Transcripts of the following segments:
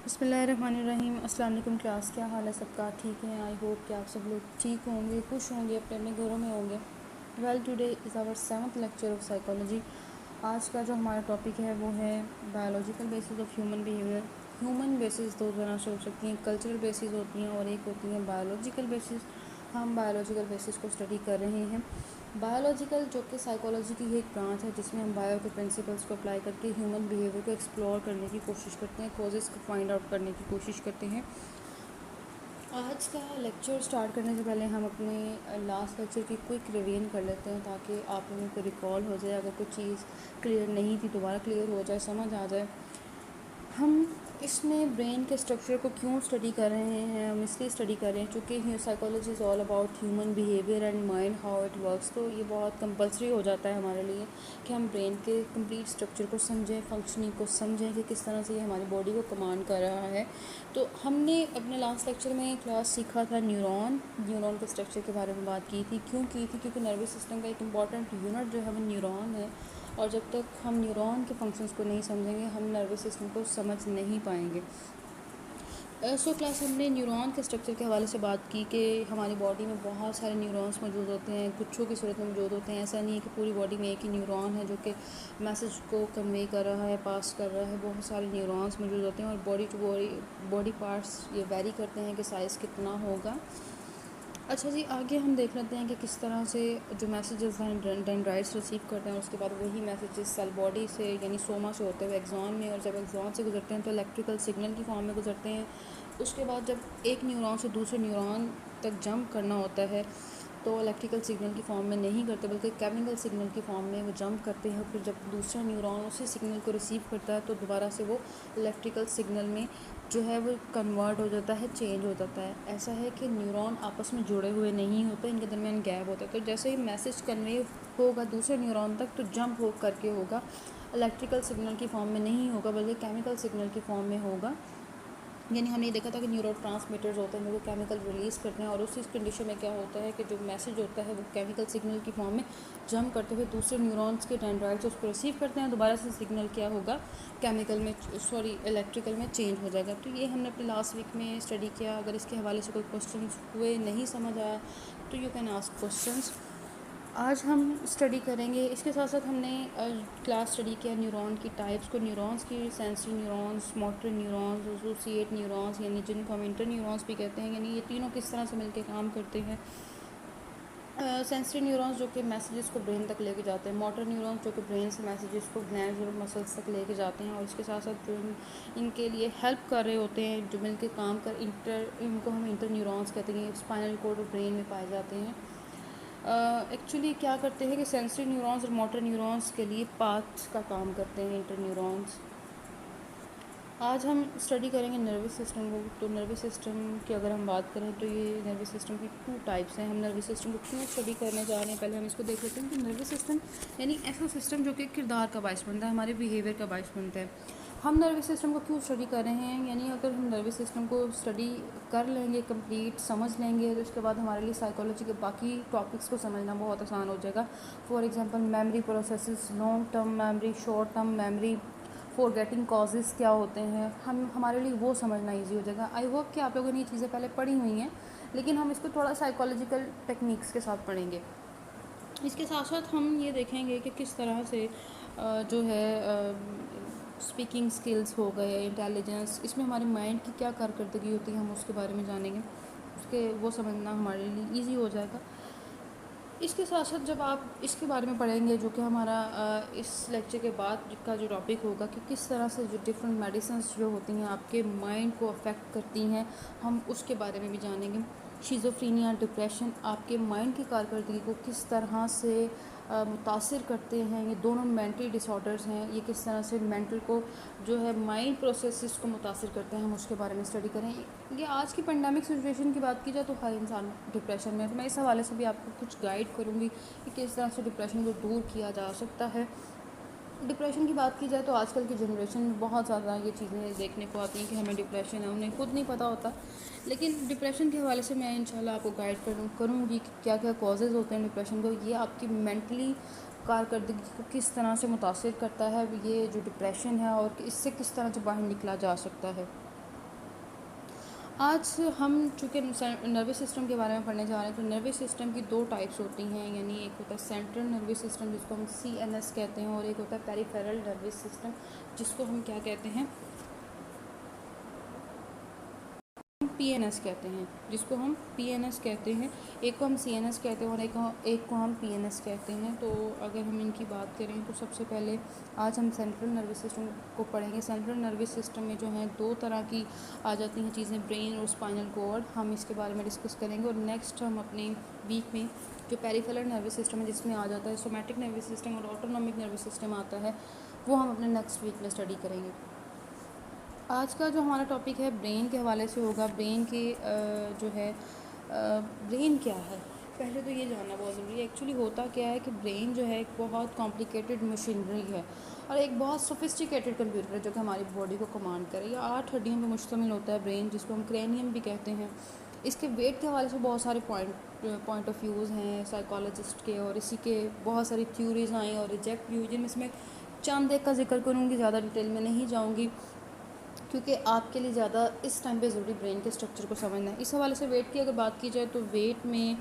बिस्मिल्लाहिर्रहमानिर्रहीम। अस्सलाम वालेकुम क्लास, क्या हाल है सबका? ठीक है। आई होप कि आप सब लोग ठीक होंगे, खुश होंगे, अपने अपने घरों में होंगे। Well, today is our 7th lecture of psychology. आज का जो हमारा टॉपिक है वो है biological basis of human behaviour. Human basis दो तरह से हो सकती हैं, कल्चरल बेसिस होती हैं और एक होती हैं बायोलॉजिकल बेसिस। हम बायोलॉजिकल बेसिस को स्टडी कर रहे हैं। बायोलॉजिकल जो कि साइकोलॉजी की एक ब्रांच है जिसमें हम बायो के प्रिंसिपल्स को अप्लाई करके ह्यूमन बिहेवियर को एक्सप्लोर करने की कोशिश करते हैं, कॉजेज़ को फाइंड आउट करने की कोशिश करते हैं। आज का लेक्चर स्टार्ट करने से पहले हम अपने लास्ट लेक्चर की क्विक रिवीजन कर लेते हैं ताकि आप लोगों को रिकॉल हो जाए। अगर कोई चीज़ क्लियर नहीं थी दोबारा क्लियर हो जाए, समझ आ जाए। हम इसमें ब्रेन के स्ट्रक्चर को क्यों स्टडी कर रहे हैं? हम इसलिए स्टडी कर रहे हैं क्योंकि psychology is all about human behaviour and mind, how it works. तो ये बहुत कंपलसरी हो जाता है हमारे लिए कि हम ब्रेन के कंप्लीट स्ट्रक्चर को समझें, फंक्शनिंग को समझें कि किस तरह से ये हमारी बॉडी को कमांड कर रहा है। तो हमने अपने लास्ट लेक्चर में क्लास सीखा था न्यूरॉन के स्ट्रक्चर के बारे में बात की थी। क्यों की थी? क्योंकि नर्वस सिस्टम का एक इंपॉर्टेंट यूनिट जो है वो न्यूरॉन है, और जब तक हम न्यूरॉन के फंक्शंस को नहीं समझेंगे हम नर्वस सिस्टम को समझ नहीं पाएंगे। क्लास हमने न्यूरॉन के स्ट्रक्चर के हवाले से बात की कि हमारी बॉडी में बहुत सारे न्यूरॉन्स मौजूद होते हैं, गुच्छों की सूरत में मौजूद होते हैं। ऐसा नहीं है कि पूरी बॉडी में एक ही न्यूरॉन है जो कि मैसेज को कन्वे कर रहा है, पास कर रहा है। बहुत सारे न्यूरॉन्स मौजूद होते हैं और बॉडी टू बॉडी पार्ट्स ये वेरी करते हैं कि साइज़ कितना होगा। अच्छा जी, आगे हम देख लेते हैं कि किस तरह से जो मैसेजेस हैं डेंड्राइट्स रिसीव करते हैं, उसके बाद वही मैसेजेस सेल बॉडी से यानी सोमा से होते हुए एक्सॉन में, और जब एक्सॉन से गुजरते हैं तो इलेक्ट्रिकल सिग्नल की फॉर्म में गुजरते हैं। उसके बाद जब एक न्यूरॉन से दूसरे न्यूरॉन तक जंप करना होता है तो इलेक्ट्रिकल सिग्नल की फॉर्म में नहीं करते बल्कि केमिकल सिग्नल की फॉर्म में वो जंप करते हैं। फिर जब दूसरा न्यूरॉन उसी सिग्नल को रिसीव करता है तो दोबारा से वो इलेक्ट्रिकल सिग्नल में जो है वो कन्वर्ट हो जाता है, चेंज हो जाता है। ऐसा है कि न्यूरॉन आपस में जुड़े हुए नहीं होते, इनके दरमियान गैप होता है। तो जैसे ही मैसेज कन्वे होगा दूसरे न्यूरॉन तक तो जंप हो करके होगा, इलेक्ट्रिकल सिग्नल की फॉर्म में नहीं होगा बल्कि केमिकल सिग्नल की फॉर्म में होगा। यानी हमने देखा था कि न्यूरोट्रांसमीटर्स होते हैं जो केमिकल रिलीज़ करते हैं, और उसी कंडीशन में क्या होता है कि जो मैसेज होता है वो केमिकल सिग्नल की फॉर्म में जंप करते हुए दूसरे न्यूरॉन्स के डेंड्राइट्स उसको रिसीव करते हैं। दोबारा से सिग्नल क्या होगा, इलेक्ट्रिकल में चेंज हो जाएगा। तो ये हमने अपने लास्ट वीक में स्टडी किया। अगर इसके हवाले से कोई क्वेश्चन हुए, नहीं समझ आया तो यू कैन आस्क क्वेश्चंस। आज हम स्टडी करेंगे, इसके साथ साथ हमने क्लास स्टडी किया न्यूरॉन की टाइप्स को, न्यूरॉन्स की sensory neurons, motor neurons, associate neurons यानी जिनको हम इंटर न्यूरॉन्स भी कहते हैं, यानी ये तीनों किस तरह से मिलकर काम करते हैं। सेंसरी न्यूरॉन्स जो कि मैसेजेस को ब्रेन तक लेके जाते हैं, मोटर न्यूरॉन्स जो कि ब्रेन से मैसेजेस को ग्लैंड्स और मसल्स तक लेके जाते हैं, और इसके साथ साथ जो इनके लिए हेल्प कर रहे होते हैं जो मिलकर काम कर इनको हम इंटर न्यूरॉन्स कहते हैं। स्पाइनल कोड और ब्रेन में पाए जाते हैं। एक्चुअली क्या करते हैं कि सेंसरी न्यूरॉन्स और मोटर न्यूरॉन्स के लिए पाथ का काम करते हैं इंटर न्यूरॉन्स। आज हम स्टडी करेंगे नर्वस सिस्टम को। तो नर्वस सिस्टम की अगर हम बात करें तो ये नर्वस सिस्टम की 2 टाइप्स हैं। हम नर्वस सिस्टम को क्यों स्टडी करने जा रहे हैं, पहले हम इसको देख लेते हैं कि नर्वस सिस्टम यानी ऐसा सिस्टम जो कि किरदार का बायस बनता है, हमारे बिहेवियर का बायस बनता है। हम नर्वस सिस्टम को क्यों स्टडी कर रहे हैं, यानी अगर हम नर्वस सिस्टम को स्टडी कर लेंगे, कंप्लीट समझ लेंगे, तो उसके बाद हमारे लिए साइकोलॉजी के बाकी टॉपिक्स को समझना बहुत आसान हो जाएगा। For example memory processes, long term memory, short term memory, forgetting causes क्या होते हैं, हमारे लिए वो समझना ईजी हो जाएगा। आई होप कि आप लोगों ने ये चीज़ें पहले पढ़ी हुई हैं, लेकिन हम इसको थोड़ा साइकोलॉजिकल टेक्निक्स के साथ पढ़ेंगे। इसके साथ साथ हम ये देखेंगे कि किस तरह से जो है स्पीकिंग स्किल्स हो गए, इंटेलिजेंस, इसमें हमारे माइंड की क्या कारकर्दगी होती है हम उसके बारे में जानेंगे। उसके वो समझना हमारे लिए ईजी हो जाएगा। इसके साथ साथ जब आप इसके बारे में पढ़ेंगे जो कि हमारा इस लेक्चर के बाद का जो टॉपिक होगा कि किस तरह से जो डिफरेंट मेडिसिन्स जो होती हैं आपके माइंड को अफेक्ट करती हैं, हम उसके बारे में भी जानेंगे। शिज़ोफ्रेनिया, डिप्रेशन आपके माइंड की कारकर्दगी को किस तरह से मुतासिर करते हैं। ये दोनों मेंटल डिसऑर्डर्स हैं, ये किस तरह से मेंटल को जो है माइंड प्रोसेसेस को मुतासिर करते हैं, हम उसके बारे में स्टडी करें। ये आज की पेंडेमिक सिचुएशन की बात की जाए तो हर इंसान डिप्रेशन में है, तो मैं इस हवाले से भी आपको कुछ गाइड करूँगी कि किस तरह से डिप्रेशन को दूर किया जा सकता है। डिप्रेशन की बात की जाए तो आजकल की जनरेशन में बहुत ज़्यादा ये चीज़ें देखने को आती हैं कि हमें डिप्रेशन है, उन्हें खुद नहीं पता होता। लेकिन डिप्रेशन के हवाले से मैं इंशाल्लाह आपको गाइड करूँगी कि क्या क्या कॉजेज़ होते हैं डिप्रेशन को, ये आपकी मेंटली कारकर्दगी को किस तरह से मुतासिर करता है ये जो डिप्रेशन है, और इससे किस तरह से बाहर निकला जा सकता है। आज हम चूँकि नर्वस सिस्टम के बारे में पढ़ने जा रहे हैं, तो नर्वस सिस्टम की दो टाइप्स होती हैं, यानी एक होता है सेंट्रल नर्वस सिस्टम जिसको हम CNS कहते हैं, और एक होता है पेरिफेरल नर्वस सिस्टम जिसको हम क्या कहते हैं, PNS कहते हैं, जिसको हम PNS कहते हैं। एक को हम CNS कहते हैं और एक को हम PNS कहते हैं। तो अगर हम इनकी बात करें तो सबसे पहले आज हम सेंट्रल नर्वस सिस्टम को पढ़ेंगे। सेंट्रल नर्वस सिस्टम में जो है दो तरह की आ जाती हैं चीज़ें, ब्रेन और स्पाइनल कॉर्ड। हम इसके बारे में डिस्कस करेंगे। और नेक्स्ट हम अपने वीक में जो पेरिफेरल नर्वस सिस्टम है जिसमें आ जाता है सोमैटिक नर्वस सिस्टम और ऑटोनॉमिक नर्वस सिस्टम आता है, वो हम अपने नेक्स्ट वीक में स्टडी करेंगे। आज का जो हमारा टॉपिक है ब्रेन के हवाले से होगा। ब्रेन के जो है ब्रेन क्या है, पहले तो ये जानना बहुत ज़रूरी है। एक्चुअली होता क्या है कि ब्रेन जो है एक बहुत कॉम्प्लिकेटेड मशीनरी है और एक बहुत सोफिस्टिकेटेड कंप्यूटर है जो कि हमारी बॉडी को कमांड करे। या 8 हड्डियों पर मुश्तमिल होता है ब्रेन, जिसको हम क्रेनियम भी कहते हैं। इसके वेट के हवाले से बहुत सारे पॉइंट ऑफ व्यूज़ हैं साइकोलॉजिस्ट के, और इसी के बहुत सारी थ्योरीज़ आई और रिजेक्ट भी हुई, जिनमें से मैं चंद एक का जिक्र करूँगी, ज़्यादा डिटेल में नहीं जाऊँगी क्योंकि आपके लिए ज़्यादा इस टाइम पे ज़रूरी ब्रेन के स्ट्रक्चर को समझना है। इस हवाले से वेट की अगर बात की जाए तो वेट में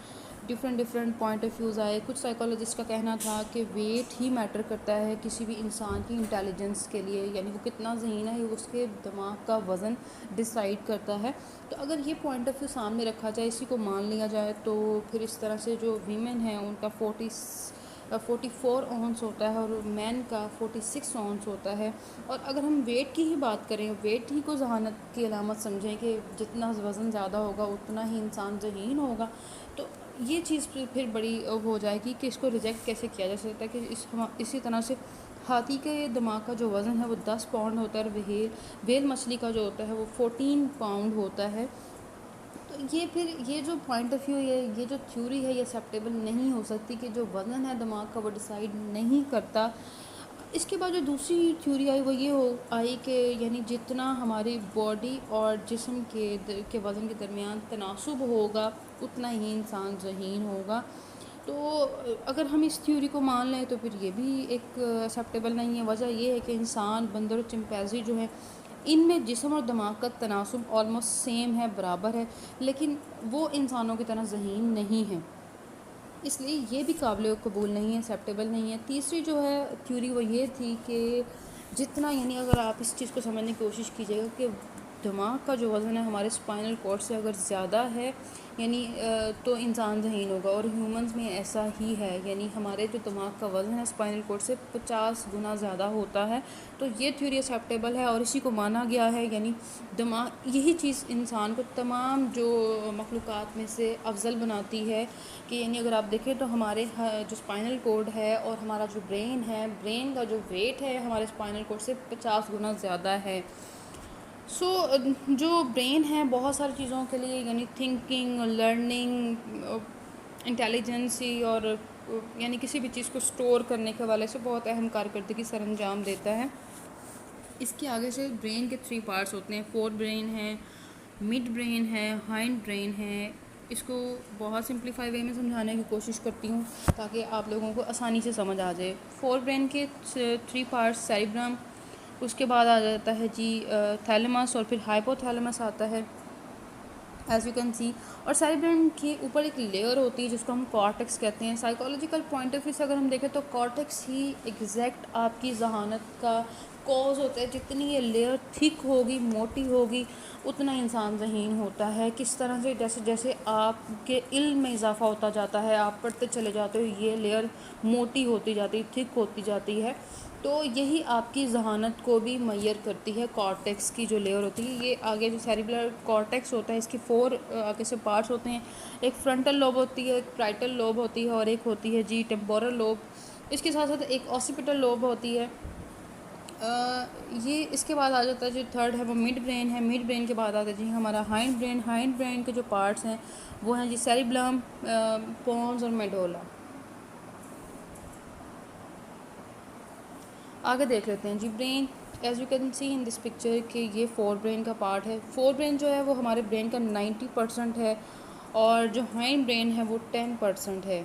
डिफरेंट पॉइंट ऑफ व्यूज़ आए। कुछ साइकोलॉजिस्ट का कहना था कि वेट ही मैटर करता है किसी भी इंसान की इंटेलिजेंस के लिए, यानी वो कितना ज़हीन है उसके दिमाग का वज़न डिसाइड करता है। तो अगर ये पॉइंट ऑफ व्यू सामने रखा जाए, इसी को मान लिया जाए, तो फिर इस तरह से जो वीमेन हैं उनका 44 ऑन्स होता है और मैन का 46 ऑन्स होता है। और अगर हम वेट की ही बात करें, वेट ही को जहानत की अलामत समझें कि जितना वज़न ज़्यादा होगा उतना ही इंसान ज़हीन होगा, तो ये चीज़ फिर बड़ी हो जाएगी कि इसको रिजेक्ट कैसे किया जा सकता है। कि इसी तरह से हाथी के दिमाग का जो वज़न है वो 10 पाउंड होता है और व्हेल मछली का जो होता है वो 14 पाउंड होता है। तो ये जो पॉइंट ऑफ व्यू है, ये जो थ्योरी है, ये एक्सेप्टेबल नहीं हो सकती कि जो वज़न है दिमाग का वो डिसाइड नहीं करता। इसके बाद जो दूसरी थ्योरी आई वो ये आई कि यानी जितना हमारी बॉडी और जिस्म के वज़न के दरमियान तनासुब होगा उतना ही इंसान ज़हीन होगा। तो अगर हम इस थ्योरी को मान लें तो फिर ये भी एक एक्सेप्टेबल नहीं है। वजह ये है कि इंसान, बंदर और चिंपैंजी जो है, इनमें जिस्म और दिमाग का तनासुब ऑलमोस्ट सेम है, बराबर है, लेकिन वो इंसानों की तरह ज़हीन नहीं है, इसलिए ये भी काबिल कबूल नहीं है, एक्सेप्टेबल नहीं है। तीसरी जो है थ्योरी वो ये थी कि जितना, यानी अगर आप इस चीज़ को समझने की कोशिश कीजिएगा कि दिमाग का जो वज़न है हमारे स्पाइनल कॉर्ड से अगर ज़्यादा है, यानी तो इंसान ज़हीन होगा। और ह्यूमंस में ऐसा ही है, यानी हमारे जो दिमाग का वज़न है स्पाइनल कॉर्ड से 50 गुना ज़्यादा होता है। तो ये थ्योरी एक्सेप्टेबल है और इसी को माना गया है। यानी दिमाग, यही चीज़ इंसान को तमाम जो मखलूक़ात में से अफजल बनाती है। कि यानी अगर आप देखें तो हमारे जो स्पाइनल कॉर्ड है और हमारा जो ब्रेन है, ब्रेन का जो वेट है हमारे स्पाइनल कॉर्ड से 50 गुना ज़्यादा है। जो ब्रेन है बहुत सारी चीज़ों के लिए, यानी थिंकिंग, लर्निंग, इंटेलिजेंसी और यानी किसी भी चीज़ को स्टोर करने के हवाले से बहुत अहम कारकर्दगी सर अंजाम देता है। इसके आगे से ब्रेन के 3 पार्ट्स होते हैं। फोर ब्रेन है, मिड ब्रेन है, हाइंड ब्रेन है। इसको बहुत सिंप्लीफाई वे में समझाने की कोशिश करती हूँ ताकि आप लोगों को आसानी से समझ आ जाए। फोर ब्रेन के 3 पार्ट्स, सेरिब्रम, उसके बाद आ जाता है जी थैलेमस, और फिर हाइपोथैलेमस आता है, एज यू कैन सी। और सेरिब्रम के ऊपर एक लेयर होती है जिसको हम कॉर्टेक्स कहते हैं। साइकोलॉजिकल पॉइंट ऑफ व्यू से अगर हम देखें तो कॉर्टेक्स ही एग्जैक्ट आपकी जहानत का कॉज होता है। जितनी ये लेयर थिक होगी, मोटी होगी, उतना इंसान ज़हीन होता है। किस तरह से, जैसे जैसे आपके इल्म में इजाफा होता जाता है, आप पढ़ते चले जाते हो, ये लेयर मोटी होती जाती है, थिक होती जाती है। तो यही आपकी जहानत को भी मैयर करती है। कॉर्टेक्स की जो लेयर होती है, ये आगे जो सेरिब्रल कॉर्टेक्स होता है, इसके 4 आगे से पार्ट्स होते हैं। एक फ्रंटल लोब होती है, एक प्राइटल लोब होती है, और एक होती है जी टेम्पोरल लोब। इसके साथ साथ एक ऑसिपिटल लोब होती है। ये इसके बाद आ जाता है जो थर्ड है वो मिड ब्रेन है। मिड ब्रेन के बाद आता है जी हमारा हाइंड ब्रेन। हाइंड ब्रेन के जो पार्ट्स हैं वो हैं जी सेरिब्लम, पोन्स और मेडोला। आगे देख लेते हैं जी brain. As you can see in this picture कि ये 4 ब्रेन का पार्ट है। 4 ब्रेन जो है वो हमारे ब्रेन का 90% है और जो हाइंड ब्रेन है वो 10% है।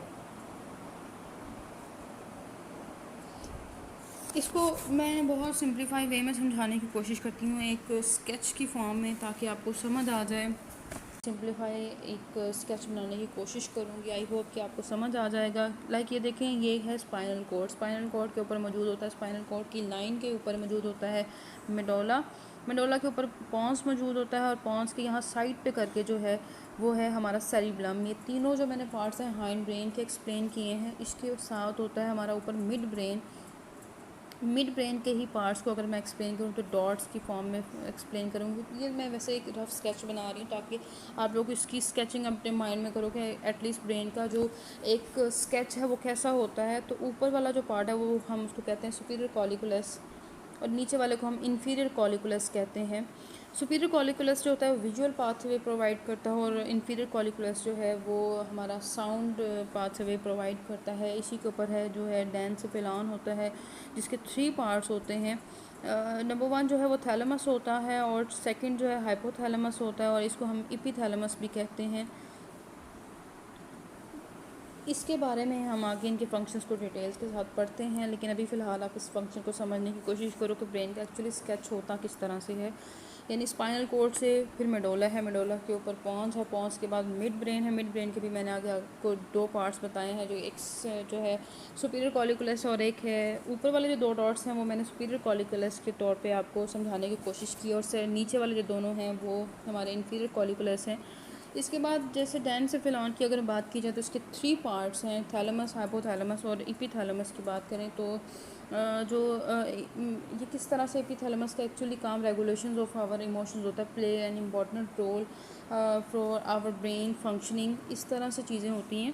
इसको मैं बहुत सिंप्लीफाई वे में समझाने की कोशिश करती हूँ, एक स्केच की फॉर्म में, ताकि आपको समझ आ जाए। सिंप्लीफाई एक स्केच बनाने की कोशिश करूँगी, आई होप कि आपको समझ आ जाएगा। लाइक ये देखें, ये है स्पाइनल कॉर्ड। स्पाइनल कॉर्ड के ऊपर मौजूद होता है, स्पाइनल कॉर्ड की लाइन के ऊपर मौजूद होता है मेडोला। मेडोला के ऊपर पॉन्स मौजूद होता है, और पॉन्स के यहाँ साइड पे करके जो है वो है हमारा सेरिब्लम। ये तीनों जो मैंने पार्ट्स हैं हाइंड ब्रेन के एक्सप्लेन किए हैं। इसके साथ होता है हमारा ऊपर मिड ब्रेन। मिड ब्रेन के ही पार्ट्स को अगर मैं एक्सप्लेन करूँ तो डॉट्स की फॉर्म में एक्सप्लेन करूँगी। ये मैं वैसे एक रफ स्केच बना रही हूँ, ताकि आप लोग इसकी स्केचिंग अपने माइंड में करो कि एटलीस्ट ब्रेन का जो एक स्केच है वो कैसा होता है। तो ऊपर वाला जो पार्ट है वो हम उसको कहते हैं सुपीरियर कॉलिकुलस, और नीचे वाले को हम इन्फीरियर कॉलिकुलस कहते हैं। सुपीरियर कॉलिकुलस जो होता है वो विजुअल पाथवे प्रोवाइड करता है, और इन्फीरियर कॉलिकुलस जो है वो हमारा साउंड पाथवे प्रोवाइड करता है। इसी के ऊपर है जो है डेंसिफिलान होता है, जिसके 3 पार्ट्स होते हैं। नंबर 1 जो है वो थैलेमस होता है, और सेकंड जो है हाइपोथैलेमस होता है, और इसको हम इपीथैलेमस भी कहते हैं। इसके बारे में हम आगे इनके फंक्शंस को डिटेल्स के साथ पढ़ते हैं, लेकिन अभी फ़िलहाल आप इस फंक्शन को समझने की कोशिश करो कि ब्रेन का एक्चुअली स्केच होता किस तरह से है। यानी स्पाइनल कोर्ड से फिर मेडोला है, मेडोला के ऊपर पॉन्स है, पॉन्स के बाद मिड ब्रेन है। मिड ब्रेन के भी मैंने आगे आपको 2 पार्ट्स बताए हैं, जो एक जो है सुपीरियर कॉलिकुलस, और एक है ऊपर वाले जो 2 डॉट्स हैं वो मैंने सुपीरियर कॉलिकुलस के तौर पे आपको समझाने की कोशिश की, और से नीचे वाले जो दोनों हैं वो हमारे इन्फीरियर कॉलिकुलस हैं। इसके बाद जैसे डेंसिफिलान की अगर बात की जाए तो इसके 3 पार्ट्स हैं, थैलेमस, हाइपोथैलेमस और इपीथैलेमस की बात करें तो ये किस तरह से एपिथैलेमस का एक्चुअली काम रेगुलेशन ऑफ आवर इमोशंस होता है, play an important role for our brain functioning, इस तरह से चीज़ें होती हैं।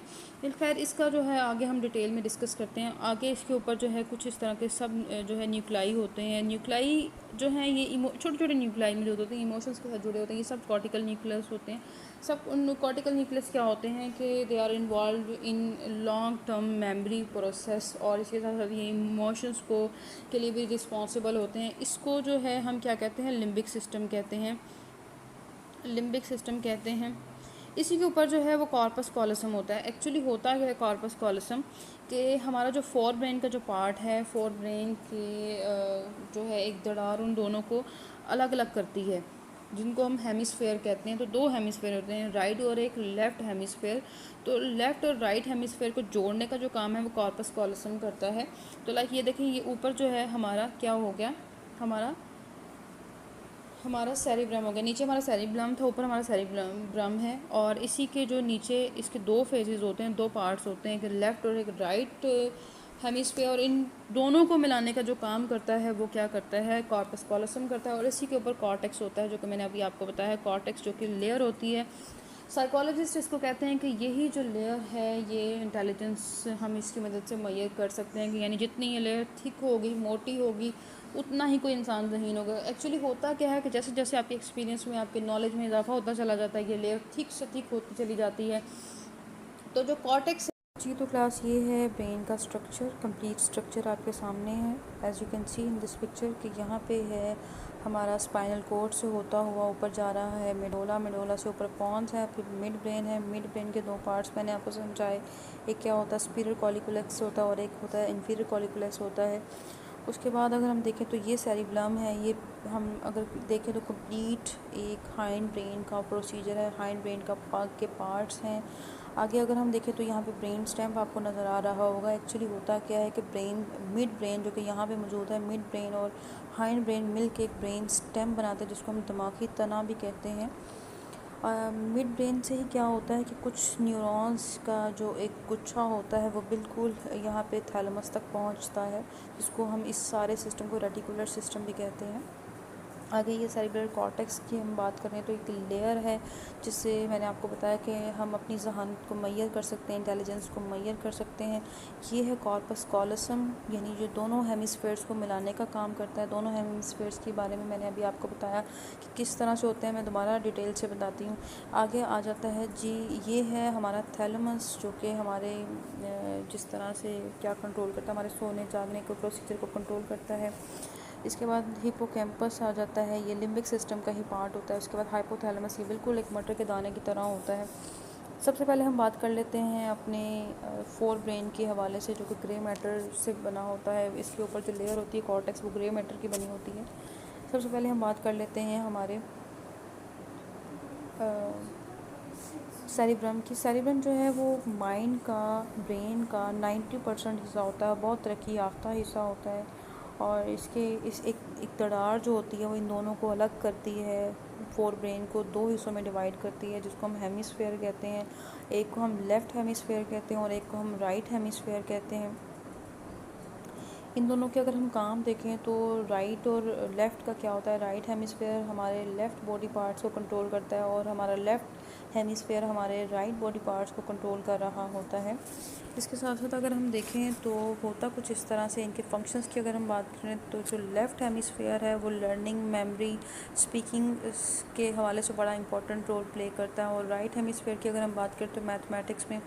खैर इसका जो है आगे हम डिटेल में डिस्कस करते हैं। आगे इसके ऊपर जो है कुछ इस तरह के सब जो है न्यूक्लाई होते हैं। न्यूक्लाई जो हैं ये छोटे छोटे न्यूक्लाई में जो होते हैं इमोशंस के साथ जुड़े होते हैं, ये सब कॉर्टिकल न्यूक्लियस होते हैं। सब कॉर्टिकल न्यूक्लियस क्या होते हैं कि they are involve in long term memory process, और इसके साथ साथ ये इमोशंस को के लिए भी रिस्पॉन्सिबल होते हैं। इसको जो है हम क्या कहते हैं, लिम्बिक सिस्टम कहते हैं, लिम्बिक सिस्टम कहते हैं। इसी के ऊपर जो है वो कॉर्पस कॉलोसम होता है। एक्चुअली होता है कॉर्पस कॉलोसम कि हमारा जो फोर ब्रेन का जो पार्ट है, फोर ब्रेन के जो है एक दरार उन दोनों को अलग अलग करती है, जिनको हम हेमिस्फेयर कहते हैं। तो 2 हेमिस्फेयर होते हैं, राइट और एक लेफ़्ट हेमिस्फेयर। तो लेफ़्ट और राइट हेमिस्फेयर को जोड़ने का जो काम है वो कॉर्पस कॉलोसम करता है। तो लाइक ये देखें, ये ऊपर जो है हमारा क्या हो गया, हमारा सेरिब्रम हो गया। नीचे हमारा सेरिब्रम था, ऊपर हमारा सेरिब्रम है। और इसी के जो नीचे इसके 2 फेजेस होते हैं, 2 पार्ट्स होते हैं, एक लेफ़्ट और एक राइट हेमिस्फीयर, और इन दोनों को मिलाने का जो काम करता है वो क्या करता है, कॉर्पस कॉलोसम करता है। और इसी के ऊपर कॉर्टेक्स होता है, जो कि मैंने अभी आपको बताया है। कॉर्टेक्स जो कि लेयर होती है, साइकोलॉजिस्ट इसको कहते हैं कि यही जो लेयर है ये इंटेलिजेंस हम इसकी मदद से मुहैया कर सकते हैं, कि यानी जितनी ये लेयर थिक होगी, मोटी होगी, उतना ही कोई इंसान ज़हीन होगा। एक्चुअली होता क्या है कि जैसे जैसे आपके एक्सपीरियंस में, आपके नॉलेज में इजाफा होता चला जाता है, ये लेयर थिक से थिक होती चली जाती है। तो जो कॉर्टेक्स जी, तो क्लास ये है ब्रेन का स्ट्रक्चर, कंप्लीट स्ट्रक्चर आपके सामने है as you can see in this picture, कि यहाँ पे है हमारा स्पाइनल कोर्ड से होता हुआ ऊपर जा रहा है मेडोला, मेडोला से ऊपर पॉन्स है, फिर मिड ब्रेन है। मिड ब्रेन के 2 पार्ट्स मैंने आपको समझाए, एक क्या होता है सुपीरियर कॉलिकुलस होता है, और एक होता है इन्फीरियर कॉलिकुलस होता है। उसके बाद अगर हम देखें तो ये सेरिब्लम है, ये हम अगर देखें तो कंप्लीट एक हाइंड ब्रेन का प्रोसीजर है, हाइंड ब्रेन के पार्ट्स हैं। आगे अगर हम देखें तो यहाँ पे ब्रेन स्टेम आपको नज़र आ रहा होगा। एक्चुअली होता क्या है कि मिड ब्रेन जो कि यहाँ पे मौजूद है, मिड ब्रेन और हाइंड ब्रेन मिल के एक ब्रेन स्टेम बनाते हैं, जिसको हम दिमागी तना भी कहते हैं। मिड ब्रेन से ही क्या होता है कि कुछ न्यूरॉन्स का जो एक गुच्छा होता है वो बिल्कुल यहाँ पे थैलेमस तक पहुँचता है, जिसको हम इस सारे सिस्टम को रेटिकुलर सिस्टम भी कहते हैं। आगे ये सेरिब्रल कॉर्टेक्स की हम बात करें तो एक लेयर है, जिससे मैंने आपको बताया कि हम अपनी ज़हानत को मैयर कर सकते हैं, इंटेलिजेंस को मैयर कर सकते हैं। ये है कॉर्पस कॉलोसम, यानी जो दोनों हेमिस्फेयर्स को मिलाने का काम करता है। दोनों हेमिस्फेयर्स के बारे में मैंने अभी आपको बताया कि किस तरह से होते हैं, मैं दोबारा डिटेल से बताती हूँ। आगे आ जाता है जी, ये है हमारा थैलेमस, जो कि हमारे जिस तरह से क्या कंट्रोल करता है, हमारे सोने जागने को प्रोसीजर को कंट्रोल करता है। इसके बाद हिपोकैम्पस आ जाता है, ये लिम्बिक सिस्टम का ही पार्ट होता है। उसके बाद हाइपोथैलेमस, ये बिल्कुल एक मटर के दाने की तरह होता है। सबसे पहले हम बात कर लेते हैं अपने फोर ब्रेन के हवाले से, जो कि ग्रे मैटर से बना होता है। इसके ऊपर जो लेयर होती है कॉर्टेक्स, वो ग्रे मैटर की बनी होती है। सबसे पहले हम बात कर लेते हैं हमारे सेरिब्रम की। सेरिब्रम जो है वो माइंड का, ब्रेन का 90% हिस्सा होता है, बहुत तरक्की याफ्ता हिस्सा होता है। और इसके इस एक इक़्तिदार जो होती है वो इन दोनों को अलग करती है। फोर ब्रेन को दो हिस्सों में डिवाइड करती है, जिसको हम हेमिस्फेयर कहते हैं। एक को हम लेफ़्ट हेमिस्फेयर कहते हैं और एक को हम राइट हेमिस्फेयर कहते हैं। इन दोनों के अगर हम काम देखें तो राइट और लेफ़्ट का क्या होता है। राइट हेमिस्फेयर हमारे लेफ़्ट बॉडी पार्ट्स को कंट्रोल करता है और हमारा लेफ़्ट हेमिस्फेयर हमारे राइट बॉडी पार्ट्स को कंट्रोल कर रहा होता है। इसके साथ साथ अगर हम देखें तो होता कुछ इस तरह से, इनके फंक्शंस की अगर हम बात करें तो जो लेफ़्ट हेमिस्फेयर है वो लर्निंग, मेमोरी, स्पीकिंग के हवाले से बड़ा इंपॉर्टेंट रोल प्ले करता है। और राइट हेमिस्फेयर की अगर हम बात करें तो मैथमेटिक्स में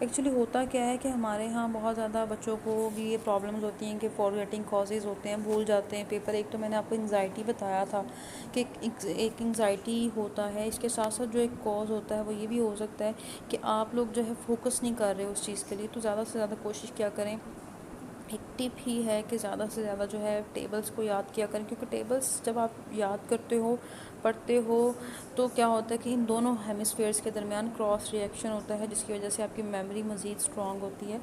एक्चुअली होता क्या है कि हमारे यहाँ बहुत ज़्यादा बच्चों को भी ये प्रॉब्लम्स होती हैं कि फॉरगेटिंग कॉजेज़ होते हैं, भूल जाते हैं पेपर। एक तो मैंने आपको एंग्जाइटी बताया था कि एक एंग्जाइटी होता है, इसके साथ साथ जो एक कॉज होता है वो ये भी हो सकता है कि आप लोग जो है फोकस नहीं कर रहे उस चीज़ के लिए। तो ज़्यादा से ज़्यादा कोशिश क्या करें, एक टिप ही है कि ज़्यादा से ज़्यादा जो है टेबल्स को याद किया करें, क्योंकि टेबल्स जब आप याद करते हो, पढ़ते हो, तो क्या होता है कि इन दोनों हेमिस्फेयर्स के दरमियान क्रॉस रिएक्शन होता है, जिसकी वजह से आपकी मेमोरी मज़ीद स्ट्रॉन्ग होती है।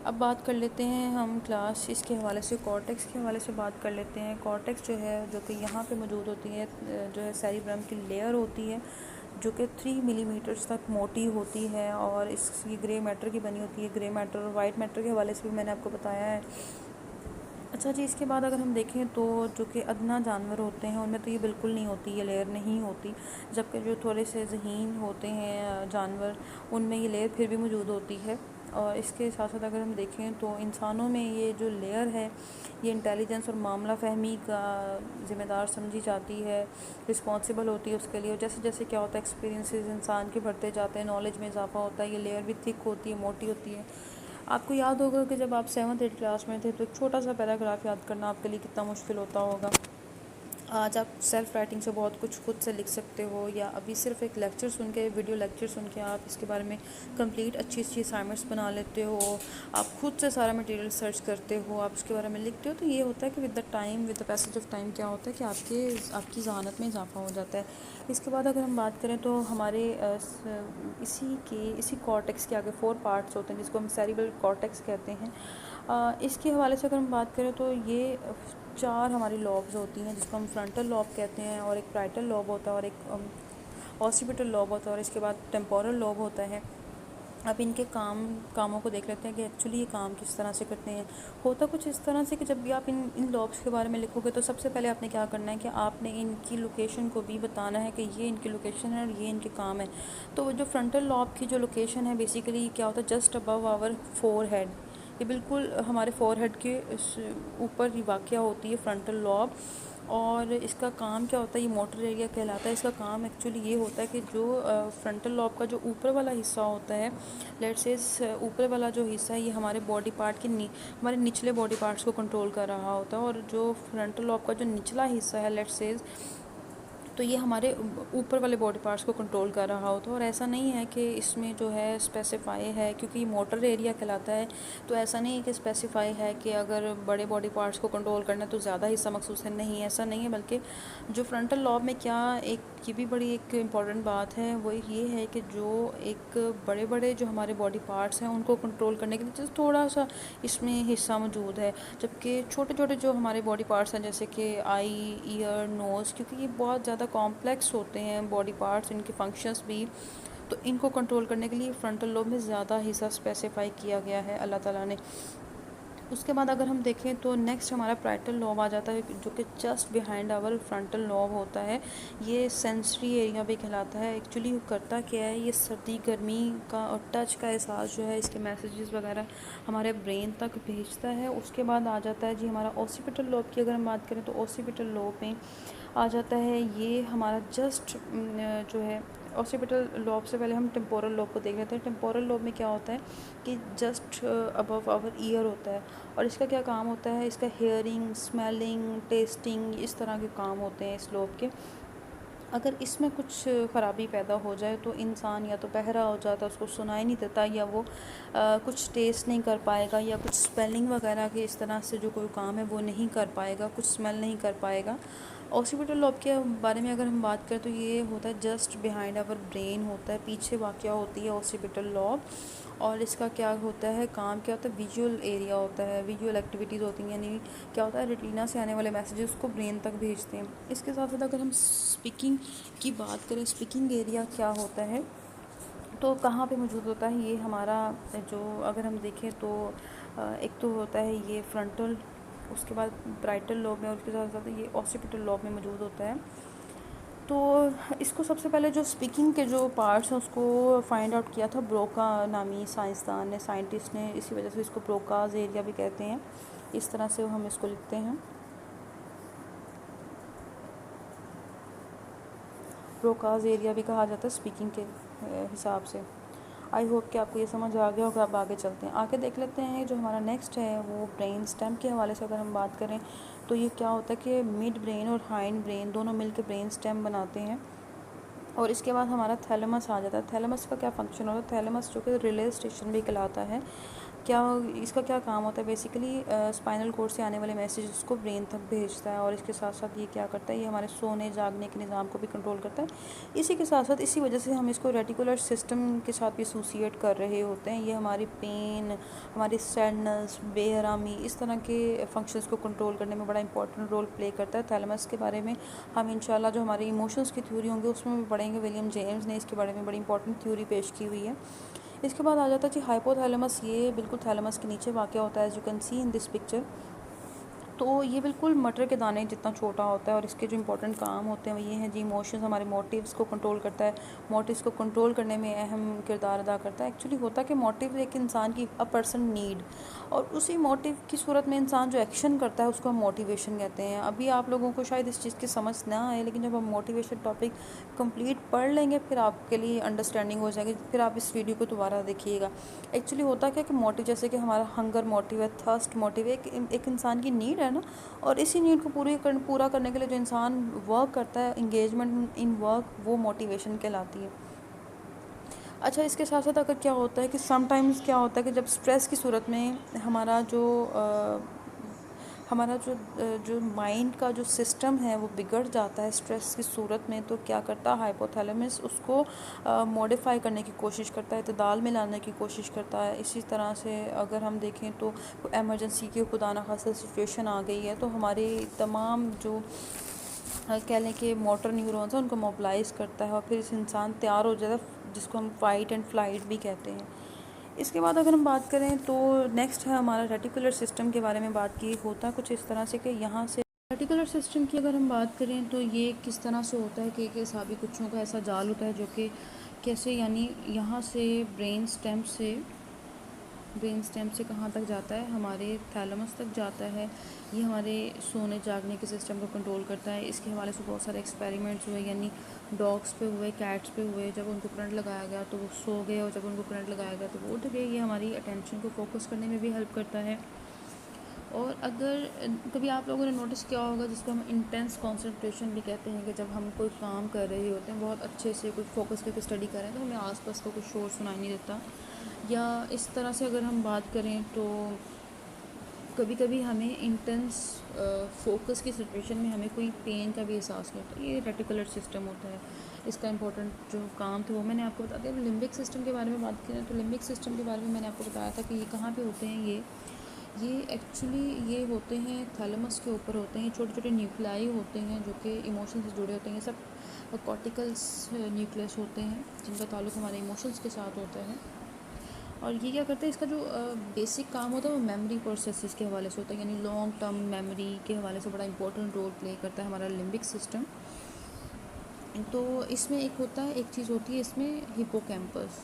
अब बात कर लेते हैं हम क्लास इसके हवाले से, कॉर्टेक्स के हवाले से बात कर लेते हैं। कॉर्टेक्स जो है जो कि यहाँ पे मौजूद होती है, जो है सेरिब्रम की लेयर होती है जो कि 3 मिलीमीटर्स तक मोटी होती है और इसकी ग्रे मैटर की बनी होती है। ग्रे मैटर और वाइट मैटर के हवाले से भी मैंने आपको बताया है। अच्छा जी, इसके बाद अगर हम देखें तो जो कि अदना जानवर होते हैं उनमें तो ये बिल्कुल नहीं होती, ये लेयर नहीं होती। जबकि जो थोड़े से ज़हीन होते हैं जानवर, उनमें ये लेयर फिर भी मौजूद होती है। और इसके साथ साथ अगर हम देखें तो इंसानों में ये जो लेयर है ये इंटेलिजेंस और मामला फ़हमी का ज़िम्मेदार समझी जाती है, रिस्पॉन्सिबल होती है उसके लिए। और जैसे जैसे क्या होता है, एक्सपीरियंसेस इंसान के बढ़ते जाते हैं, नॉलेज में इजाफा होता है, ये लेयर भी थिक होती है, मोटी होती है। आपको याद होगा कि जब आप 7th-8th क्लास में थे तो एक छोटा सा पैराग्राफ याद करना आपके लिए कितना मुश्किल होता होगा। आज आप सेल्फ़ राइटिंग से बहुत कुछ खुद से लिख सकते हो, या अभी सिर्फ एक लेक्चर सुन के, वीडियो लेक्चर सुन के आप इसके बारे में कंप्लीट अच्छी अच्छी असाइनमेंट्स बना लेते हो। आप खुद से सारा मटेरियल सर्च करते हो, आप उसके बारे में लिखते हो। तो ये होता है कि with the time, with the passage of time क्या होता है कि आपकी ज़हानत में इजाफा हो जाता है। इसके बाद अगर हम बात करें तो हमारे इसी कॉर्टेक्स के आगे 4 पार्ट्स होते हैं जिसको हम सेरिब्रल कॉर्टेक्स कहते हैं। इसके हवाले से अगर हम बात करें तो ये 4 हमारी लॉब्स होती हैं जिसको हम फ्रंटल लॉब कहते हैं, और एक पैराइटल लॉब होता है, और एक ऑसिपिटल लॉब होता है, और इसके बाद टेम्पोरल लॉब होता है। अब इनके कामों को देख लेते हैं कि एक्चुअली ये काम किस तरह से करते हैं। होता कुछ इस तरह से कि जब भी आप इन लॉब्स के बारे में लिखोगे तो सबसे पहले आपने क्या करना है कि आपने इनकी लोकेशन को भी बताना है कि ये इनकी लोकेशन है और ये इनके काम है। तो जो फ्रंटल लॉब की जो लोकेशन है बेसिकली क्या होता है, जस्ट अबव आवर फोरहेड, ये बिल्कुल हमारे फोरहेड के ऊपर ही वाक़या होती है फ्रंटल लॉब। और इसका काम क्या होता है, ये मोटर एरिया कहलाता है। इसका काम एक्चुअली ये होता है कि जो फ्रंटल लॉब का जो ऊपर वाला हिस्सा होता है, लेट्स से ऊपर वाला जो हिस्सा है ये हमारे बॉडी पार्ट के हमारे निचले बॉडी पार्ट्स को कंट्रोल कर रहा होता है। और जो फ्रंटल लॉब का जो निचला हिस्सा है, लेट्स से, तो ये हमारे ऊपर वाले बॉडी पार्ट्स को कंट्रोल कर रहा होता है। और ऐसा नहीं है कि इसमें जो है स्पेसिफाई है, क्योंकि ये मोटर एरिया कहलाता है, तो ऐसा नहीं है कि स्पेसिफाई है कि अगर बड़े बॉडी पार्ट्स को कंट्रोल करना है तो ज़्यादा हिस्सा मखसूस है। नहीं, ऐसा नहीं है। बल्कि जो फ्रंटल लॉब में क्या ये भी बड़ी एक इम्पॉर्टेंट बात है, वो ये है कि जो एक बड़े बड़े जो हमारे बॉडी पार्ट्स हैं उनको कंट्रोल करने के लिए जैसे थोड़ा सा इसमें हिस्सा मौजूद है। जबकि छोटे छोटे जो हमारे बॉडी पार्ट्स हैं जैसे कि आई, ईयर, नोज़, क्योंकि ये बहुत ज़्यादा कॉम्प्लेक्स होते हैं बॉडी पार्ट्स, इनके फंक्शंस भी, तो इनको कंट्रोल करने के लिए फ्रंटल लोब में ज़्यादा हिस्सा स्पेसिफाई किया गया है अल्लाह ताला ने। उसके बाद अगर हम देखें तो नेक्स्ट हमारा पैराइटल लोब आ जाता है, जो कि just behind our frontal lobe होता है। ये सेंसरी एरिया भी कहलाता है। एक्चुअली करता क्या है, ये सर्दी गर्मी का और टच का एहसास जो है, इसके मैसेजेस वगैरह हमारे ब्रेन तक भेजता है। उसके बाद आ जाता है जी हमारा ऑसिपिटल लोब की अगर हम बात करें तो ऑसिपिटल लोब में आ जाता है ये हमारा जस्ट जो है ऑसिपिटल लोब से पहले हम टेम्पोरल लोब को देख लेते हैं। टेम्पोरल लोब में क्या होता है कि जस्ट अबव आवर ईयर होता है, और इसका क्या काम होता है, इसका हेयरिंग, स्मेलिंग, टेस्टिंग, इस तरह के काम होते हैं इस लोब के। अगर इसमें कुछ ख़राबी पैदा हो जाए तो इंसान या तो बहरा हो जाता है, उसको सुनाई नहीं देता, या वो कुछ टेस्ट नहीं कर पाएगा, या कुछ स्पेलिंग वगैरह के इस तरह से जो कोई काम है वो नहीं कर पाएगा, कुछ स्मेल नहीं कर पाएगा। ऑक्सीपिटल लॉब के बारे में अगर हम बात करें तो ये होता है जस्ट बिहाइंड आवर ब्रेन होता है, पीछे वाक़या होती है ऑक्सीपिटल लॉब। और इसका क्या होता है, काम क्या होता है, विजुअल एरिया होता है, विजुअल एक्टिविटीज़ होती हैं, यानी क्या होता है, रेटिना से आने वाले मैसेजेस को ब्रेन तक भेजते हैं। इसके साथ साथ अगर हम स्पीकिंग की बात करें, स्पीकिंग एरिया क्या होता है तो कहाँ पे मौजूद होता है, ये हमारा जो अगर हम देखें तो एक तो होता है ये फ्रंटल, उसके बाद ब्राइटल लॉब में, और उसके साथ साथ ये ऑक्सीपिटल लॉब में मौजूद होता है। तो इसको सबसे पहले जो स्पीकिंग के जो पार्ट्स हैं उसको फाइंड आउट किया था ब्रोका नामी साइंसदान ने, साइंटिस्ट ने, इसी वजह से इसको ब्रोकाज एरिया भी कहते हैं, इस तरह से हम इसको लिखते हैं, ब्रोकाज एरिया भी कहा जाता है स्पीकिंग के हिसाब से। आई होप कि आपको ये समझ आ गया होगा। अब आगे चलते हैं, आगे देख लेते हैं जो हमारा नेक्स्ट है वो ब्रेन स्टेम के हवाले से अगर हम बात करें तो ये क्या होता है कि मिड ब्रेन और हाइंड ब्रेन दोनों मिलकर ब्रेन स्टेम बनाते हैं। और इसके बाद हमारा थैलेमस आ जाता है। थैलेमस का क्या फंक्शन होता है, थैलेमस जो कि रिले स्टेशन भी कहलाता है, क्या इसका क्या काम होता है, बेसिकली स्पाइनल कोर्ड से आने वाले मैसेजेस को ब्रेन तक भेजता है। और इसके साथ साथ ये क्या करता है, ये हमारे सोने जागने के निज़ाम को भी कंट्रोल करता है। इसी के साथ साथ इसी वजह से हम इसको रेटिकुलर सिस्टम के साथ भी एसोसिएट कर रहे होते हैं। ये हमारी पेन, हमारी सैडनेस, बेआरामी, इस तरह के फंक्शंस को कंट्रोल करने में बड़ा इंपॉर्टेंट रोल प्ले करता है। थैलेमस के बारे में हम इंशाल्लाह जो हमारे इमोशंस की थ्योरी होंगे उसमें भी पढ़ेंगे। विलियम जेम्स ने इसके बारे में बड़ी इंपॉर्टेंट थ्योरी पेश की हुई है। इसके बाद आ जाता है जी हाइपोथैलेमस, ये बिल्कुल थैलेमस के नीचे वाक़या होता है, as you can see in this picture. तो ये बिल्कुल मटर के दाने जितना छोटा होता है, और इसके जो इंपॉर्टेंट काम होते हैं वो ये हैं जी, इमोशंस, हमारे मोटिव्स को कंट्रोल करता है, मोटिव्स को कंट्रोल करने में अहम किरदार अदा करता है। एक्चुअली होता है कि मोटिव एक इंसान की अ पर्सन नीड, और उसी मोटिव की सूरत में इंसान जो एक्शन करता है उसको हम मोटिवेशन कहते हैं। अभी आप लोगों को शायद इस चीज़ की समझ ना आए, लेकिन जब हम मोटिवेशन टॉपिक कंप्लीट पढ़ लेंगे फिर आपके लिए अंडरस्टैंडिंग हो जाएगी, फिर आप इस वीडियो को दोबारा देखिएगा। एक्चुअली होता क्या कि मोटिव, जैसे कि हमारा हंगर मोटिव है, थर्स्ट मोटिव है, एक इंसान की नीड है ना, और इसी नीड को पूरा करने के लिए जो इंसान वर्क करता है, इंगेजमेंट इन वर्क, वो मोटिवेशन कहलाती है। अच्छा, इसके साथ साथ अगर क्या होता है कि समटाइम्स क्या होता है कि जब स्ट्रेस की सूरत में हमारा जो माइंड का जो सिस्टम है वो बिगड़ जाता है स्ट्रेस की सूरत में, तो क्या करता है हाइपोथैलेमस, उसको मॉडिफाई करने की कोशिश करता है, इत्तेदाल में लाने की कोशिश करता है। इसी तरह से अगर हम देखें तो एमरजेंसी की खुदा न खासा सिचुएशन आ गई है तो हमारे तमाम जो कह लें कि मोटर न्यूरॉन्स हैं उनको मोबिलाइज़ करता है, और फिर इस इंसान तैयार हो जाता है, जिसको हम फाइट एंड फ्लाइट भी कहते हैं। इसके बाद अगर हम बात करें तो नेक्स्ट है हमारा रेटिकुलर सिस्टम के बारे में बात की। होता कुछ इस तरह से कि यहाँ से रेटिकुलर सिस्टम की अगर हम बात करें तो ये किस तरह से होता है कि एक हिसाबी कुछों का ऐसा जाल होता है जो कि कैसे, यानी यहाँ से ब्रेन स्टेम से कहाँ तक जाता है, हमारे थैलेमस तक जाता है। ये हमारे सोने जागने के सिस्टम को कंट्रोल करता है। इसके हवाले से बहुत सारे एक्सपेरिमेंट्स हुए, यानी डॉग्स पे हुए, कैट्स पे हुए। जब उनको करंट लगाया गया तो वो सो गए, और जब उनको करंट लगाया गया तो वो उठ गए। ये हमारी अटेंशन को फोकस करने में भी हेल्प करता है। और अगर कभी आप लोगों ने नोटिस किया होगा, जिसको हम इंटेंस कंसंट्रेशन भी कहते हैं, कि जब हम कोई काम कर रहे होते हैं, बहुत अच्छे से कुछ फोकस करके स्टडी कर रहे हैं, तो हमें आसपास का कुछ शोर सुनाई नहीं देता। या इस तरह से अगर हम बात करें तो कभी कभी हमें इंटेंस फोकस की सिचुएशन में हमें कोई पेन का भी एहसास नहीं होता। ये रेटिकुलर सिस्टम होता है। इसका इंपॉर्टेंट जो काम था वो मैंने आपको बता दिया। लिम्बिक सिस्टम के बारे में बात करें तो लिम्बिक सिस्टम के बारे में मैंने आपको बताया था कि ये कहाँ पे होते हैं। ये एक्चुअली ये होते हैं थैलेमस के ऊपर होते हैं। छोटे छोटे न्यूक्लियाई होते हैं जो कि इमोशन से जुड़े होते हैं। ये सब कॉर्टिकल्स न्यूक्लियस होते हैं जिनका ताल्लुक हमारे इमोशंस के साथ होता है। और ये क्या करते हैं, इसका जो बेसिक काम होता है वो मेमोरी प्रोसेसेस के हवाले से होता है, यानी लॉन्ग टर्म मेमोरी के हवाले से बड़ा इंपॉर्टेंट रोल प्ले करता है हमारा लिम्बिक सिस्टम। तो इसमें एक चीज़ होती है इसमें हिपोकैम्पस।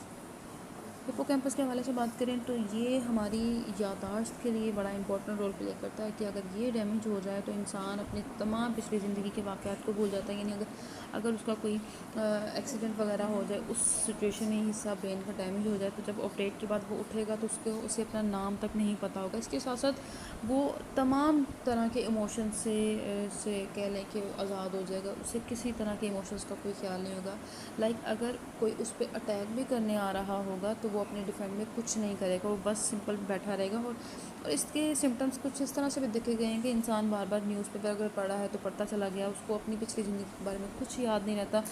हिप्पोकैम्पस के हवाले से बात करें तो ये हमारी याददाश्त के लिए बड़ा इंपॉर्टेंट रोल प्ले करता है कि अगर ये डैमेज हो जाए तो इंसान अपने तमाम पिछली ज़िंदगी के वाक़यात को भूल जाता है। यानी अगर उसका कोई एक्सीडेंट वगैरह हो जाए, उस सिचुएशन में हिस्सा ब्रेन का डैमेज हो जाए, तो जब ऑपरेट के बाद वो उठेगा तो उसे अपना नाम तक नहीं पता होगा। इसके साथ साथ वो तमाम तरह के इमोशन से कह लें कि आज़ाद हो जाएगा। उसे किसी तरह के इमोशंस का कोई ख्याल नहीं होगा। लाइक अगर कोई उस पर अटैक भी करने आ रहा होगा तो वो अपने डिफेंड में कुछ नहीं करेगा, वो बस सिंपल बैठा रहेगा। और इसके सिम्टम्स कुछ इस तरह से भी देखे गए हैं कि इंसान बार बार न्यूज़पेपर अगर पढ़ा है तो पढ़ता चला गया, उसको अपनी पिछली ज़िंदगी के बारे में कुछ याद नहीं रहता।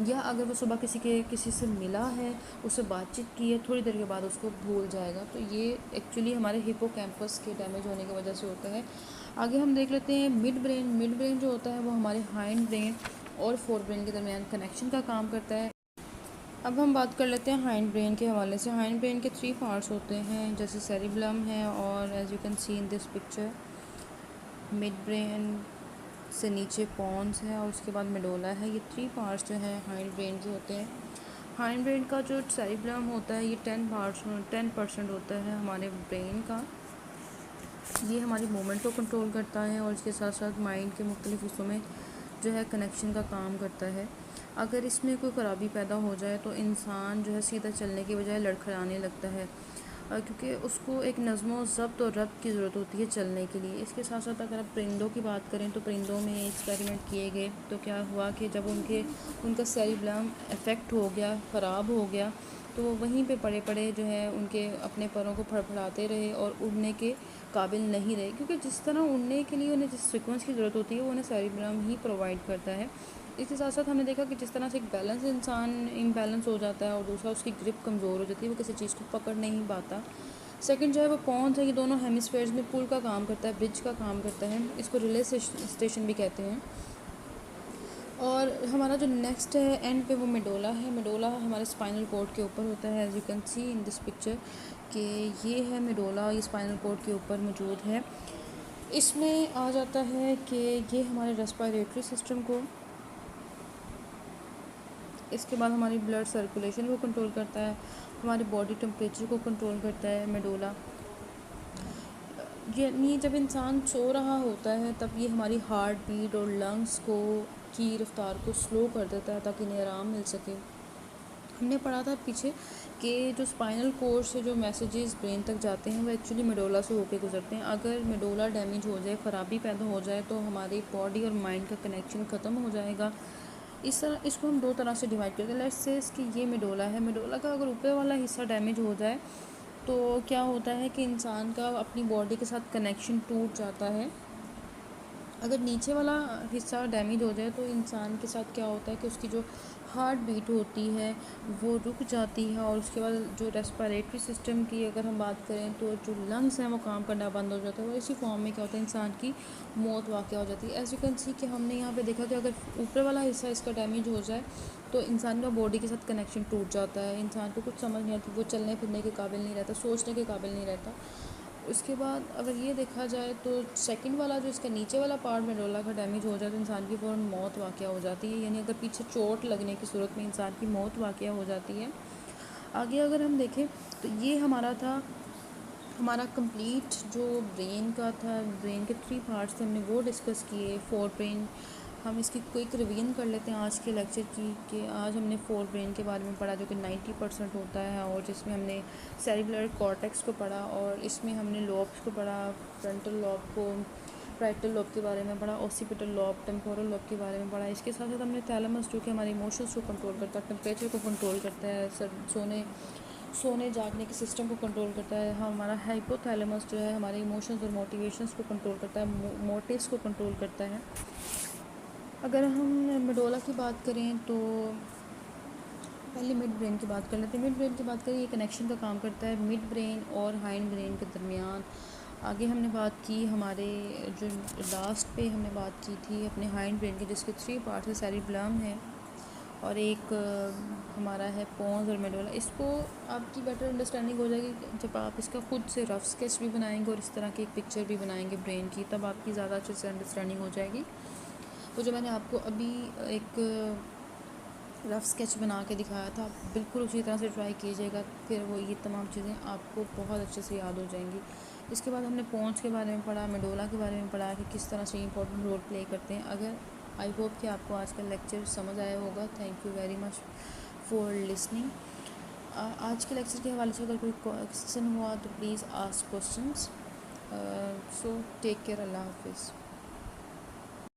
या अगर वो सुबह किसी से मिला है, उससे बातचीत की है, थोड़ी देर के बाद उसको भूल जाएगा। तो ये एक्चुअली हमारे हिप्पोकैम्पस के डैमेज होने की वजह से होता है। आगे हम देख लेते हैं मिड ब्रेन जो होता है वो हमारे हाइंड ब्रेन और फोर ब्रेन के दरमियान कनेक्शन का काम करता है। अब हम बात कर लेते हैं हाइंड ब्रेन के हवाले से। हाइंड ब्रेन के 3 पार्ट्स होते हैं, जैसे सेरिबलम है और as you can see in this picture mid brain से नीचे पॉन्स है और उसके बाद मेडोला है। ये 3 पार्ट्स जो हैं हाइंड ब्रेन के होते हैं। हाइंड ब्रेन का जो सेरिबलम होता है ये 10% होता है हमारे ब्रेन का। ये हमारी मूवमेंट को कंट्रोल करता है और इसके साथ साथ माइंड के मुख्तलिफ हिस्सों में जो है कनेक्शन का काम करता है। अगर इसमें कोई ख़राबी पैदा हो जाए तो इंसान जो है सीधा चलने की बजाय लड़खड़ाने लगता है, क्योंकि उसको एक नज़्म ज़ब्त और रब्त की ज़रूरत होती है चलने के लिए। इसके साथ साथ अगर आप परिंदों की बात करें तो परिंदों में एक्सपेरिमेंट किए गए तो क्या हुआ कि जब उनका सेरिबेलम इफ़ेक्ट हो गया, ख़राब हो गया, तो वो वहीं पे पड़े पड़े जो है उनके अपने पैरों को फड़फड़ाते रहे और उड़ने के काबिल नहीं रहे, क्योंकि जिस तरह उड़ने के लिए उन्हें जिस सीक्वेंस की ज़रूरत होती है वो उन्हें सेरिबेलम ही प्रोवाइड करता है। इसके साथ साथ हमने देखा कि जिस तरह से एक बैलेंस इंसान इम्बैलेंस हो जाता है और दूसरा उसकी ग्रिप कमज़ोर हो जाती है, वो किसी चीज़ को पकड़ नहीं पाता। सेकंड जो है वो पॉन्स है, ये दोनों हेमिस्फेयर्स में पुल का काम करता है, ब्रिज का काम करता है। इसको रिले स्टेशन भी कहते हैं। और हमारा जो नेक्स्ट है एंड पे वो मेडोला है। मेडोला हमारे स्पाइनल कॉर्ड के ऊपर होता है, as you can see in this picture कि ये है मेडोला, ये स्पाइनल कॉर्ड के ऊपर मौजूद है। इसमें आ जाता है कि ये हमारे रेस्पिरेटरी सिस्टम को, इसके बाद हमारी ब्लड सर्कुलेशन को कंट्रोल करता है, हमारी बॉडी टेम्परेचर को कंट्रोल करता है मेडोला। यानी जब इंसान सो रहा होता है तब ये हमारी हार्ट बीट और लंग्स की रफ्तार को स्लो कर देता है ताकि इन्हें आराम मिल सके। हमने पढ़ा था पीछे कि जो स्पाइनल कोर्ड से जो मैसेजेस ब्रेन तक जाते हैं वो एक्चुअली मेडोला से होके गुजरते हैं। अगर मेडोला डैमेज हो जाए, ख़राबी पैदा हो जाए तो हमारी बॉडी और माइंड का कनेक्शन ख़त्म हो जाएगा। इस तरह इसको हम 2 तरह से डिवाइड करते हैं। लेट्स से कि ये मेडोला है, मेडोला का अगर ऊपर वाला हिस्सा डैमेज हो जाए तो क्या होता है कि इंसान का अपनी बॉडी के साथ कनेक्शन टूट जाता है। अगर नीचे वाला हिस्सा डैमेज हो जाए तो इंसान के साथ क्या होता है कि उसकी जो हार्ट बीट होती है वो रुक जाती है और उसके बाद जो रेस्पिरेटरी सिस्टम की अगर हम बात करें तो जो लंग्स हैं वो काम करना बंद हो जाता है। और इसी फॉर्म में क्या होता है, इंसान की मौत वाक़या हो जाती है। एज यू कैन सी कि हमने यहाँ पे देखा कि अगर ऊपर वाला हिस्सा इसका डैमेज हो जाए तो इंसान का बॉडी के साथ कनेक्शन टूट जाता है, इंसान को कुछ समझ नहीं आती, वो चलने फिरने के काबिल नहीं रहता, सोचने के काबिल नहीं रहता। उसके बाद अगर ये देखा जाए तो सेकंड वाला जो इसका नीचे वाला पार्ट मेडोला का डैमेज हो जाए तो इंसान की फ़ौरन मौत वाक़या हो जाती है। यानी अगर पीछे चोट लगने की सूरत में इंसान की मौत वाक़या हो जाती है। आगे अगर हम देखें तो ये हमारा कंप्लीट जो ब्रेन का था, ब्रेन के 3 पार्ट्स थे हमने वो डिस्कस किए। फोर ब्रेन, हम इसकी क्विक रिवीजन कर लेते हैं आज के लेक्चर की कि आज हमने फोर ब्रेन के बारे में पढ़ा जो कि 90% होता है और जिसमें हमने सेरिबेलर कॉर्टेक्स को पढ़ा और इसमें हमने लॉब्स को पढ़ा, फ्रंटल लॉब को, प्राइटल लॉब के बारे में पढ़ा, ऑसिपिटल लॉब, टेम्पोरल लॉब के बारे में पढ़ा। इसके साथ साथ हमने थैलेमस जो कि हमारे इमोशंस को कंट्रोल करता है, टेम्परेचर को कंट्रोल करता है, सोने जागने के सिस्टम को कंट्रोल करता है। हमारा हाइपोथैलेमस जो है हमारे इमोशंस और मोटिवेशंस को कंट्रोल करता है, मोटिव्स को कंट्रोल करता है। अगर हम मेडोला की बात करें तो पहले मिड ब्रेन की बात कर लेते हैं। मिड ब्रेन की बात करें, ये कनेक्शन का काम करता है मिड ब्रेन और हाइंड ब्रेन के दरमियान। आगे हमने बात की हमारे जो लास्ट पे हमने बात की थी अपने हाइंड ब्रेन के, जिसके 3 पार्ट्स है, सेरिबेलम है और एक हमारा है पोन्स और मेडोला। इसको आपकी बेटर अंडरस्टैंडिंग हो जाएगी जब आप इसका खुद से रफ स्केच भी बनाएंगे और इस तरह की एक पिक्चर भी बनाएंगे ब्रेन की, तब आपकी ज़्यादा अच्छे से अंडरस्टैंडिंग हो जाएगी। तो जो मैंने आपको अभी एक रफ़ स्केच बना के दिखाया था, बिल्कुल उसी तरह से ट्राई कीजिएगा, फिर वो ये तमाम चीज़ें आपको बहुत अच्छे से याद हो जाएंगी। इसके बाद हमने पोन्स के बारे में पढ़ा, मेडोला के बारे में पढ़ा कि किस तरह से इंपॉर्टेंट रोल प्ले करते हैं। अगर आई होप कि आपको आज का लेक्चर समझ आया होगा। Thank you very much for listening. आज के लेक्चर के हवाले से अगर कोई क्वेश्चन हुआ तो please ask questions. So take care, अल्लाह हाफिज़।